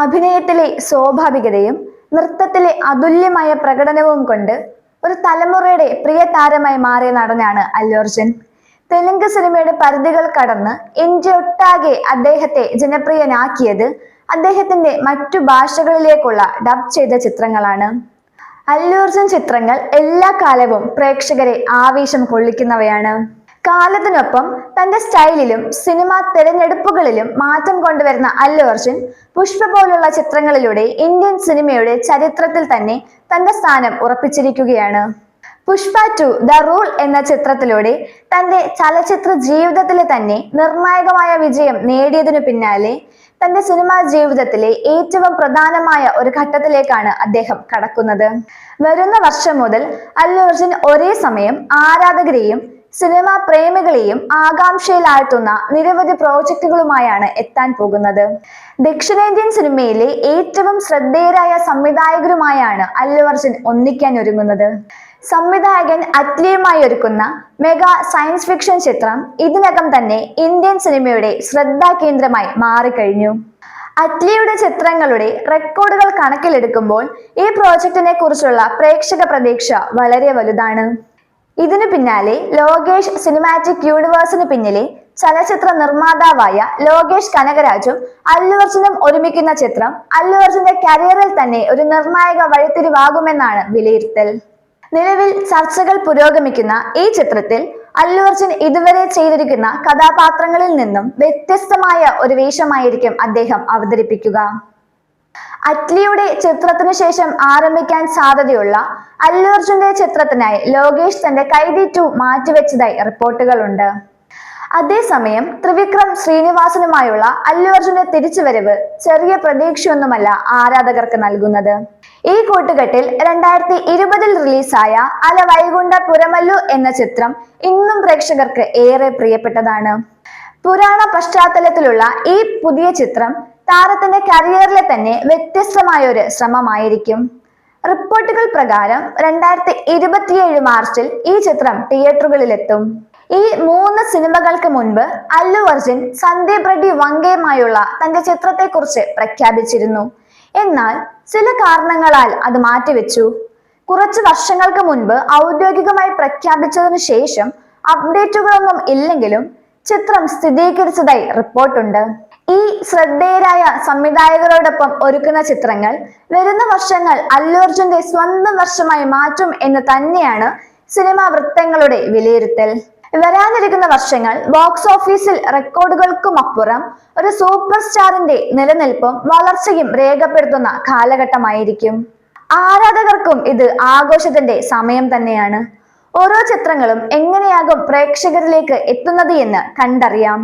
അഭിനയത്തിലെ സ്വാഭാവികതയും നൃത്തത്തിലെ അതുല്യമായ പ്രകടനവും കൊണ്ട് ഒരു തലമുറയുടെ പ്രിയ താരമായി മാറിയ നടനാണ് അല്ലു അർജുൻ. തെലുങ്ക് സിനിമയുടെ പരിധികൾ കടന്ന് ഇന്ത്യ ഒട്ടാകെ അദ്ദേഹത്തെ ജനപ്രിയനാക്കിയത് അദ്ദേഹത്തിന്റെ മറ്റു ഭാഷകളിലേക്കുള്ള ഡബ് ചെയ്ത ചിത്രങ്ങളാണ്. അല്ലു അർജുൻ ചിത്രങ്ങൾ എല്ലാ കാലവും പ്രേക്ഷകരെ ആവേശം കൊള്ളിക്കുന്നവയാണ്. കാലത്തിനൊപ്പം തന്റെ സ്റ്റൈലിലും സിനിമാ തെരഞ്ഞെടുപ്പുകളിലും മാറ്റം കൊണ്ടുവരുന്ന അല്ലു അർജുൻ പുഷ്പ പോലുള്ള ചിത്രങ്ങളിലൂടെ ഇന്ത്യൻ സിനിമയുടെ ചരിത്രത്തിൽ തന്നെ തന്റെ സ്ഥാനം ഉറപ്പിച്ചിരിക്കുകയാണ്. പുഷ്പ 2 ദ റൂൾ എന്ന ചിത്രത്തിലൂടെ തന്റെ ചലച്ചിത്ര ജീവിതത്തിലെ തന്നെ നിർണായകമായ വിജയം നേടിയതിനു പിന്നാലെ തന്റെ സിനിമാ ജീവിതത്തിലെ ഏറ്റവും പ്രധാനമായ ഒരു ഘട്ടത്തിലേക്കാണ് അദ്ദേഹം കടക്കുന്നത്. വരുന്ന വർഷം മുതൽ അല്ലു അർജുൻ ഒരേ സമയം ആരാധകരെയും സിനിമാ പ്രേമികളെയും ആകാംക്ഷയിലാഴ്ത്തുന്ന നിരവധി പ്രോജക്റ്റുകളുമായാണ് എത്താൻ പോകുന്നത്. ദക്ഷിണേന്ത്യൻ സിനിമയിലെ ഏറ്റവും ശ്രദ്ധേയരായ സംവിധായകരുമായാണ് അല്ലു അർജുൻ ഒന്നിക്കാൻ ഒരുങ്ങുന്നത്. സംവിധായകൻ അറ്റ്ലിയുമായി ഒരുക്കുന്ന മെഗാ സയൻസ് ഫിക്ഷൻ ചിത്രം ഇതിനകം തന്നെ ഇന്ത്യൻ സിനിമയുടെ ശ്രദ്ധാകേന്ദ്രമായി മാറിക്കഴിഞ്ഞു. അറ്റ്ലിയുടെ ചിത്രങ്ങളുടെ റെക്കോർഡുകൾ കണക്കിലെടുക്കുമ്പോൾ ഈ പ്രോജക്റ്റിനെ കുറിച്ചുള്ള പ്രേക്ഷക പ്രതീക്ഷ വളരെ വലുതാണ്. ഇതിനു പിന്നാലെ ലോകേഷ് സിനിമാറ്റിക് യൂണിവേഴ്സിന് പിന്നിലെ ചലച്ചിത്ര നിർമ്മാതാവായ ലോകേഷ് കനകരാജും അല്ലു അർജുനും ഒരുമിക്കുന്ന ചിത്രം അല്ലു അർജുന്റെ കരിയറിൽ തന്നെ ഒരു നിർണായക വഴിത്തിരിവാകുമെന്നാണ് വിലയിരുത്തൽ. നിലവിൽ ചർച്ചകൾ പുരോഗമിക്കുന്ന ഈ ചിത്രത്തിൽ അല്ലു അർജുൻ ഇതുവരെ ചെയ്തിരിക്കുന്ന കഥാപാത്രങ്ങളിൽ നിന്നും വ്യത്യസ്തമായ ഒരു വേഷമായിരിക്കും അദ്ദേഹം അവതരിപ്പിക്കുക. അറ്റ്ലിയുടെ ചിത്രത്തിനു ശേഷം ആരംഭിക്കാൻ സാധ്യതയുള്ള അല്ലു അർജുന്റെ ചിത്രത്തിനായി ലോകേഷ് തന്റെ കൈദി 2 മാറ്റിവെച്ചതായി റിപ്പോർട്ടുകളുണ്ട്. അതേസമയം ത്രിവിക്രം ശ്രീനിവാസനുമായുള്ള അല്ലു അർജുന്റെ തിരിച്ചുവരവ് ചെറിയ പ്രതീക്ഷയൊന്നുമല്ല ആരാധകർക്ക് നൽകുന്നത്. ഈ കൂട്ടുകെട്ടിൽ 2020 റിലീസായ അല വൈകുണ്ഠ പുരമല്ലു എന്ന ചിത്രം ഇന്നും പ്രേക്ഷകർക്ക് ഏറെ പ്രിയപ്പെട്ടതാണ്. പുരാണ പശ്ചാത്തലത്തിലുള്ള ഈ പുതിയ ചിത്രം താരത്തിന്റെ കരിയറിലെ തന്നെ വ്യത്യസ്തമായ ഒരു ശ്രമമായിരിക്കും. റിപ്പോർട്ടുകൾ പ്രകാരം 2027 മാർച്ചിൽ ഈ ചിത്രം തിയേറ്ററുകളിലെത്തും. ഈ 3 സിനിമകൾക്ക് മുൻപ് അല്ലു അർജുൻ സന്ദീപ് റെഡ്ഡി വങ്കയുമായുള്ള തന്റെ ചിത്രത്തെക്കുറിച്ച് പ്രഖ്യാപിച്ചിരുന്നു. എന്നാൽ ചില കാരണങ്ങളാൽ അത് മാറ്റിവെച്ചു. കുറച്ച് വർഷങ്ങൾക്ക് മുൻപ് ഔദ്യോഗികമായി പ്രഖ്യാപിച്ചതിനു ശേഷം അപ്ഡേറ്റുകളൊന്നും ഇല്ലെങ്കിലും ചിത്രം സ്ഥിരീകരിച്ചതായി റിപ്പോർട്ടുണ്ട്. ഈ ശ്രദ്ധേയരായ സംവിധായകരോടൊപ്പം ഒരുക്കുന്ന ചിത്രങ്ങൾ വരുന്ന വർഷങ്ങൾ അല്ലു അർജുന്റെ സ്വന്തം വർഷമായി മാറ്റും എന്ന് തന്നെയാണ് സിനിമാ വൃത്തങ്ങളുടെ വിലയിരുത്തൽ. വരാനിരിക്കുന്ന വർഷങ്ങൾ ബോക്സ് ഓഫീസിൽ റെക്കോർഡുകൾക്കുമപ്പുറം ഒരു സൂപ്പർ സ്റ്റാറിന്റെ നിലനിൽപ്പും വളർച്ചയും രേഖപ്പെടുത്തുന്ന കാലഘട്ടമായിരിക്കും. ആരാധകർക്കും ഇത് ആഘോഷത്തിന്റെ സമയം തന്നെയാണ്. ഓരോ ചിത്രങ്ങളും എങ്ങനെയാകും പ്രേക്ഷകരിലേക്ക് എത്തുന്നത് എന്ന് കണ്ടറിയാം.